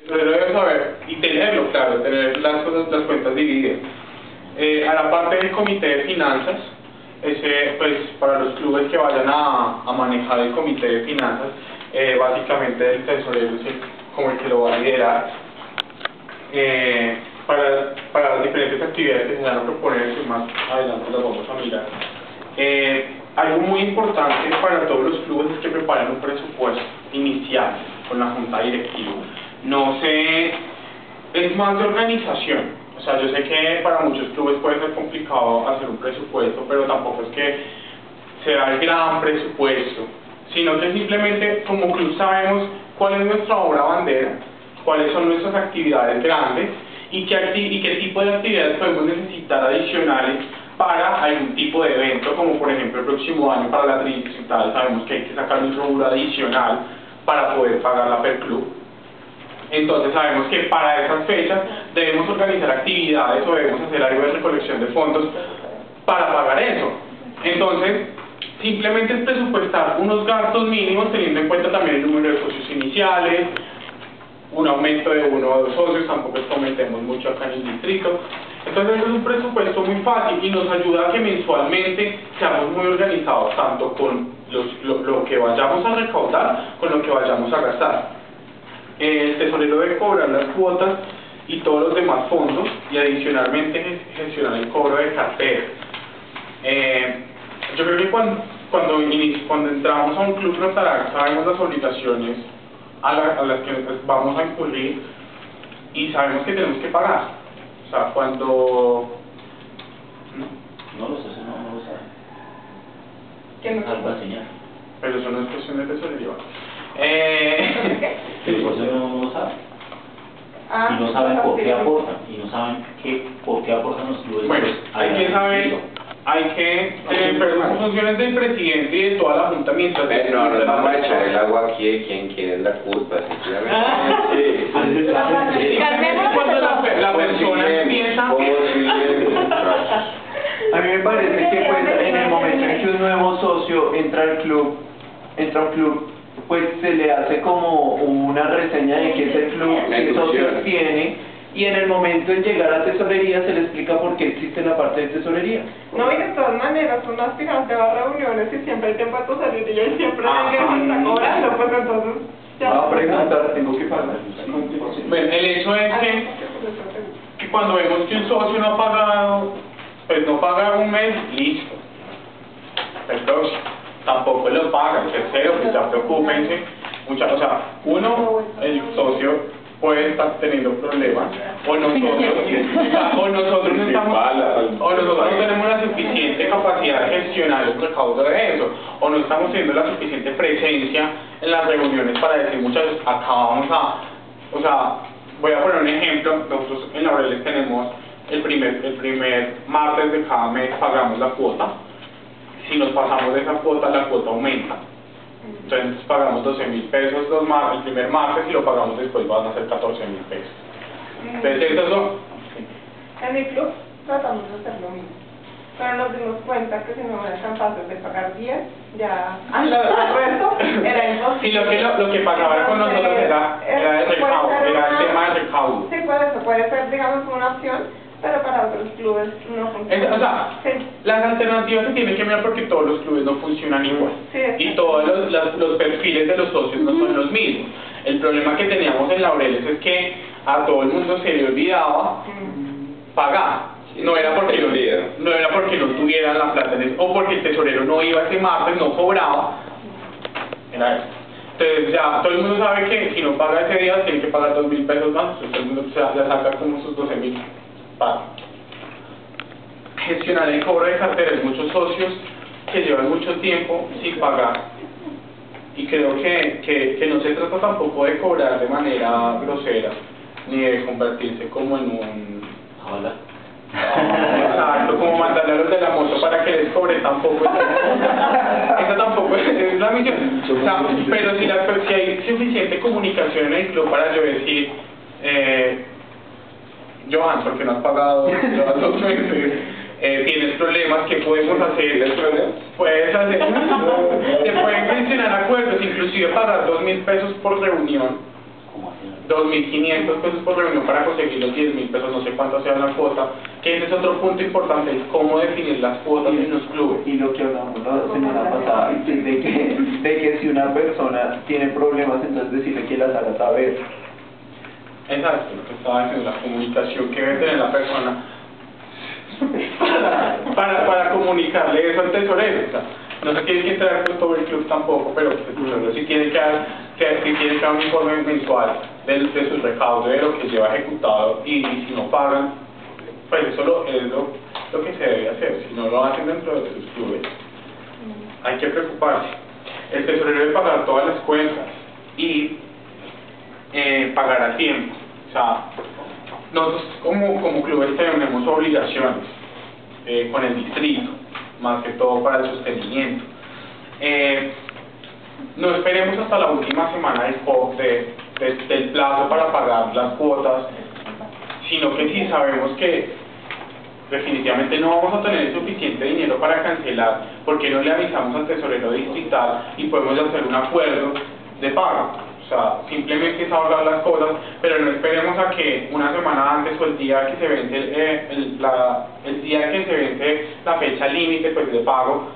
Pero debes saber y tenerlo claro, tener las cuentas divididas. A la parte del comité de finanzas, pues para los clubes que vayan a manejar el comité de finanzas, básicamente el tesorero es como el que lo va a liderar. Para las diferentes actividades que se van a proponer, que más adelante las vamos a mirar. Algo muy importante para todos los clubes es que preparen un presupuesto inicial con la junta directiva. Es más de organización. O sea, yo sé que para muchos clubes puede ser complicado hacer un presupuesto, pero tampoco es que sea el gran presupuesto, sino que simplemente como club sabemos cuál es nuestra obra bandera, cuáles son nuestras actividades grandes y qué tipo de actividades podemos necesitar adicionales para algún tipo de evento, como por ejemplo el próximo año para la tridistrital sabemos que hay que sacar un rubro adicional para poder pagarla per club. Entonces sabemos que para esas fechas debemos organizar actividades o debemos hacer algo de recolección de fondos para pagar eso. Entonces, simplemente es presupuestar unos gastos mínimos teniendo en cuenta también el número de socios iniciales, un aumento de 1 o 2 socios, tampoco cometemos mucho acá en el distrito. Entonces es un presupuesto muy fácil y nos ayuda a que mensualmente seamos muy organizados, tanto con lo que vayamos a recaudar, con lo que vayamos a gastar. El tesorero debe cobrar las cuotas y todos los demás fondos y adicionalmente gestionar el cobro de cartera. Yo creo que cuando entramos a un club Rotaract sabemos las obligaciones a las que vamos a incurrir y sabemos que tenemos que pagar. O sea, cuando... No lo sé, no lo sabe. ¿Qué no? Algo a señalar. Pero eso no es cuestión de tesorería. Pero por eso no lo saben. Y no saben por qué aportan. Y no saben por qué aportan los clubes. Bueno, hay que saber, pero son funciones del presidente y de toda la junta mientras... No, nos vamos a echar el agua aquí de quién es la culpa, sinceramente. Cuando la persona empieza... A mí me parece que pues, en el momento en que un nuevo socio entra a un club, pues se le hace como una reseña de qué es el club, qué socios tiene, y en el momento de llegar a tesorería se le explica por qué existe la parte de tesorería. No, y de todas maneras, un aspirante va a reuniones y siempre hay tiempo de tesorería y siempre alguien está cobrando, pues entonces... Va a preguntar, tengo que pagar. Bueno, el hecho es que cuando vemos que un socio no ha pagado, pues no paga un mes, listo. El próximo tampoco lo paga, el tercero, pues ya preocúpense. O sea, el socio puede estar teniendo problemas, o nosotros no tenemos la suficiente capacidad de gestionar el recaudo de eso, o no estamos teniendo la suficiente presencia en las reuniones para decir muchachos, acá vamos o sea, voy a poner un ejemplo. Nosotros en Laureles tenemos el primer martes de cada mes pagamos la cuota. Si nos pasamos de esa cuota, la cuota aumenta. Entonces pagamos 12.000 pesos el primer martes y lo pagamos después, van a ser 14.000 pesos. Entonces eso es En mi club tratamos de hacer lo mismo, pero nos dimos cuenta que si no eran capaces de pagar 10, ya el resto era imposible. Sí, lo que pasaba con nosotros era el recaudo, era el tema del recaudo. Sí, puede ser, digamos, una opción, pero para otros clubes no funciona. O sea, las alternativas se tienen que mirar porque todos los clubes no funcionan igual. Sí, y todos los perfiles de los socios no son los mismos. El problema que teníamos en Laureles es que a todo el mundo se le olvidaba pagar. No era porque no tuvieran la plata o porque el tesorero no iba ese martes, no cobraba. Era eso. Entonces ya todo el mundo sabe que si no paga ese día tiene que pagar 2.000 pesos más. Entonces todo el mundo ya saca como sus 12.000. Gestionar el cobro de cartera de muchos socios que llevan mucho tiempo sin pagar, y creo que no se trata tampoco de cobrar de manera grosera ni de convertirse como en un... Hola. Exacto, como mandarle a los de la moto para que les cobre tampoco. Esa tampoco es la misión. O sea, pero si hay suficiente comunicación en el club para yo decir Johan, ¿por qué no has pagado? Llevas 2 meses, tienes problemas, ¿qué podemos hacer? ¿Tienes problemas? Puedes hacer, se pueden mencionar acuerdos, inclusive pagar 2.000 pesos por reunión. ¿Cómo hacen? 2.500 pesos por reunión para conseguir los 10.000 pesos, no sé cuánto sea la cuota, que ese es otro punto importante, es cómo definir las cuotas en los clubes. Y lo que hablamos la semana pasada, de que si una persona tiene problemas, entonces decirle que las haga saber. Exacto, lo que estaba diciendo, la comunicación que debe tener la persona para comunicarle eso al tesorero. O sea, no se tiene que entrar con todo el club tampoco, pero el tesorero sí tiene que dar un informe mensual de sus recaudos, de lo que lleva ejecutado, y si no pagan, pues eso es lo que se debe hacer. Si no lo hacen dentro de sus clubes, hay que preocuparse. El tesorero debe pagar todas las cuentas y pagar a tiempo. O sea, nosotros como clubes tenemos obligaciones con el distrito, más que todo para el sostenimiento. No esperemos hasta la última semana del plazo para pagar las cuotas, sino que si sabemos que definitivamente no vamos a tener suficiente dinero para cancelar, ¿por qué no le avisamos al tesorero distrital y podemos hacer un acuerdo de pago? O sea, simplemente es ahorrar las cosas, pero no esperemos a que una semana antes o el día que se vence el día que se vence la fecha límite pues de pago,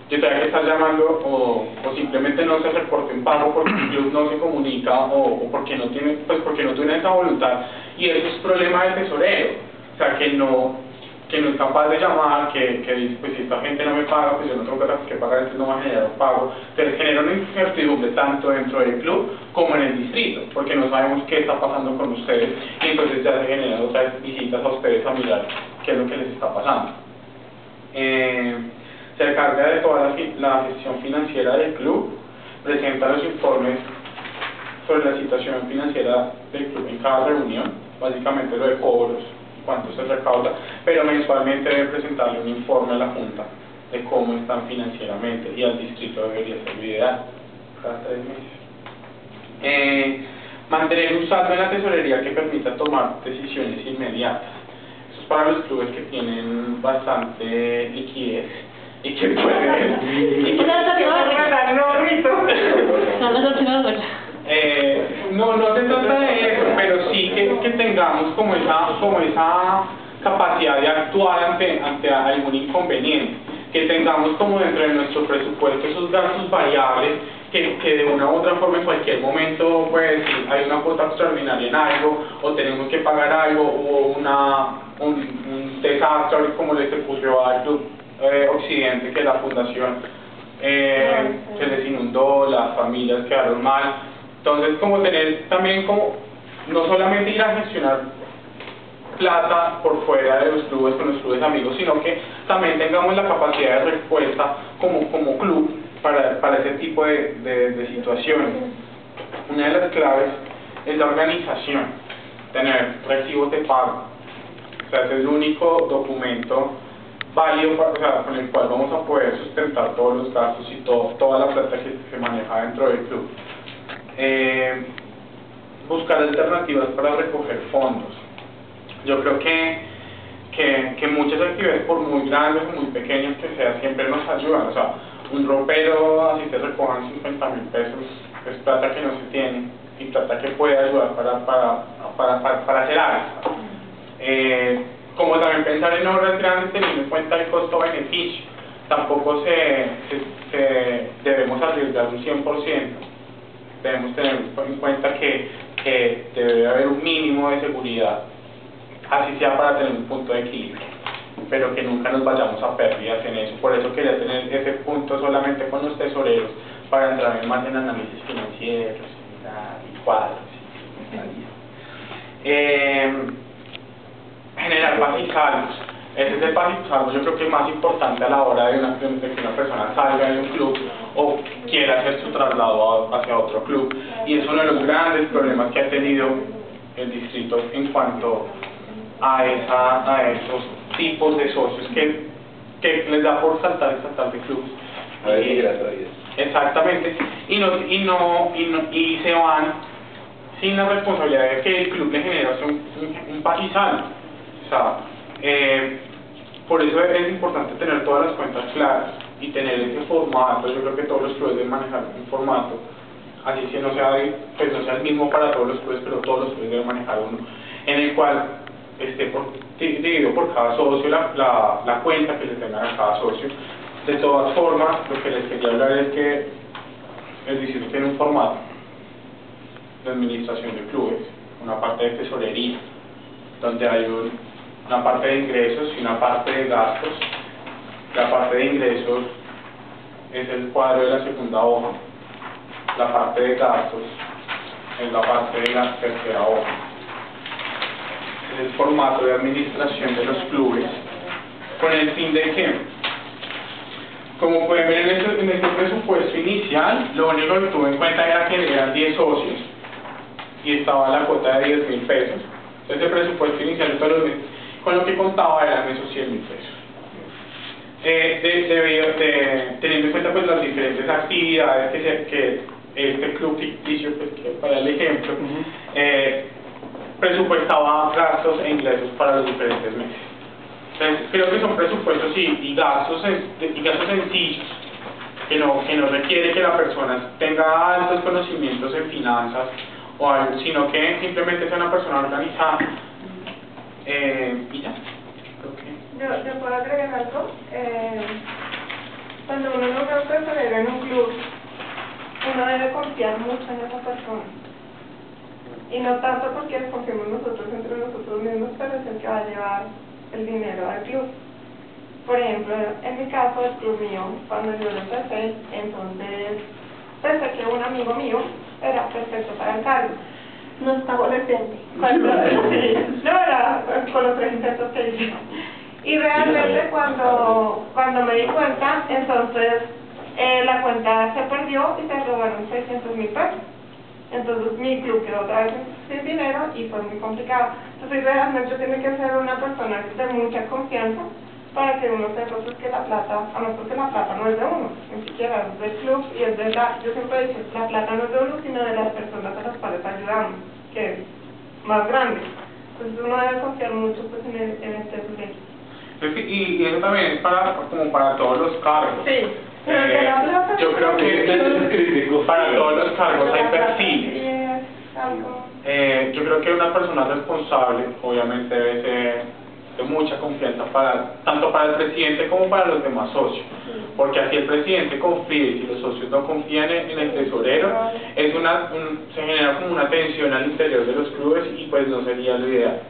yo tenga que estar llamando o simplemente no se reporte en pago porque el club no se comunica o porque no tiene esa voluntad, y eso es problema del tesorero. O sea, que no es capaz de llamar, que dice, pues si esta gente no me paga, pues yo no tengo que pagar, entonces no va a generar un pago. Entonces genera una incertidumbre tanto dentro del club como en el distrito, porque no sabemos qué está pasando con ustedes, y entonces ya se generan otras visitas a ustedes a mirar qué es lo que les está pasando. Se encarga de toda la gestión financiera del club, presenta los informes sobre la situación financiera del club en cada reunión, básicamente lo de cobros, cuánto se recauda, pero mensualmente debe presentarle un informe a la Junta de cómo están financieramente, y al distrito debería ser lo ideal, cada 3 meses. Mantener un saldo en la tesorería que permita tomar decisiones inmediatas. Eso es para los clubes que tienen bastante liquidez y que pueden... No se trata de eso, pero sí que tengamos como esa capacidad de actuar ante algún inconveniente, que tengamos como dentro de nuestro presupuesto esos gastos variables que de una u otra forma en cualquier momento pues hay una cuota extraordinaria en algo, o tenemos que pagar algo, o un desastre como le ocurrió al Club Occidente, que la fundación se les inundó, las familias quedaron mal. Entonces, como tener también como, no solamente ir a gestionar plata por fuera de los clubes, con los clubes amigos, sino que también tengamos la capacidad de respuesta como club para ese tipo de situaciones. Una de las claves es la organización, tener recibos de pago. O sea, ese es el único documento válido con el cual vamos a poder sustentar todos los gastos y toda la plata que se maneja dentro del club. Buscar alternativas para recoger fondos. Yo creo que muchas actividades, por muy grandes o muy pequeñas que sean, siempre nos ayudan. O sea, un ropero, así te recojan 50.000 pesos, es plata que no se tiene y plata que puede ayudar para hacer algo. Como también pensar en obras grandes teniendo en cuenta el costo-beneficio. Tampoco debemos arriesgar un 100%. Debemos tener en cuenta que debe haber un mínimo de seguridad, así sea para tener un punto de equilibrio, pero que nunca nos vayamos a pérdidas en eso. Por eso quería tener ese punto solamente con los tesoreros, para entrar más en análisis financieros y cuadros. Generar paz y saldos. Ese es el paz y saldos, yo creo que es más importante a la hora de que una persona salga de un club o quiera hacer su traslado hacia otro club, y es uno de los grandes problemas que ha tenido el distrito en cuanto a esos tipos de socios que les da por saltar de clubes. Exactamente, y se van sin la responsabilidad de que el club le genera un paz y saldo. O sea, por eso es importante tener todas las cuentas claras y tener ese formato. Yo creo que todos los clubes deben manejar un formato así que no sea, pues no sea el mismo para todos los clubes, pero todos los clubes deben manejar uno, en el cual esté dividido por cada socio la cuenta que le tengan a cada socio. De todas formas, lo que les quería hablar es que el distrito tiene un formato de administración de clubes, una parte de tesorería, donde hay una parte de ingresos y una parte de gastos. La parte de ingresos es el cuadro de la segunda hoja, la parte de gastos es la parte de la tercera hoja. Es el formato de administración de los clubes, con el fin de que, como pueden ver en este presupuesto inicial, lo único que tuve en cuenta era que eran 10 socios y estaba la cuota de 10.000 pesos. Entonces el presupuesto inicial de todos los meses, con lo que contaba eran esos 100.000 pesos. Teniendo en cuenta pues las diferentes actividades que este club ficticio, pues, que para el ejemplo, presupuestaba gastos e ingresos para los diferentes meses. Entonces, creo que son presupuestos y gastos sencillos, que no requiere que la persona tenga altos conocimientos en finanzas o algo, sino que simplemente sea una persona organizada. Y ya. Yo puedo agregar algo. Cuando uno logra un tesorero en un club, uno debe confiar mucho en esa persona. Y no tanto porque confiemos nosotros entre nosotros mismos, pero es el que va a llevar el dinero al club. Por ejemplo, en mi caso, el club mío, cuando yo lo empecé, entonces pensé que un amigo mío era perfecto para el cargo. No estaba decente. No era con los 3 intentos que hice. Y realmente cuando me di cuenta, entonces la cuenta se perdió y se robaron 600.000 pesos. Entonces mi club quedó otra vez sin dinero y fue muy complicado. Entonces realmente tiene que ser una persona de mucha confianza para que uno sepa pues, que la plata, además porque la plata no es de uno, ni siquiera es del club y es de yo siempre digo, la plata no es de uno sino de las personas a las cuales ayudamos, que es más grande. Entonces uno debe confiar mucho pues, en este sujeto. Y eso también es como para todos los cargos. Sí. Yo creo que para todos los cargos hay perfiles. Yo creo que una persona responsable obviamente debe ser de mucha confianza tanto para el presidente como para los demás socios, porque así el presidente confía y si los socios no confían en el tesorero, se genera como una tensión al interior de los clubes y pues no sería lo ideal.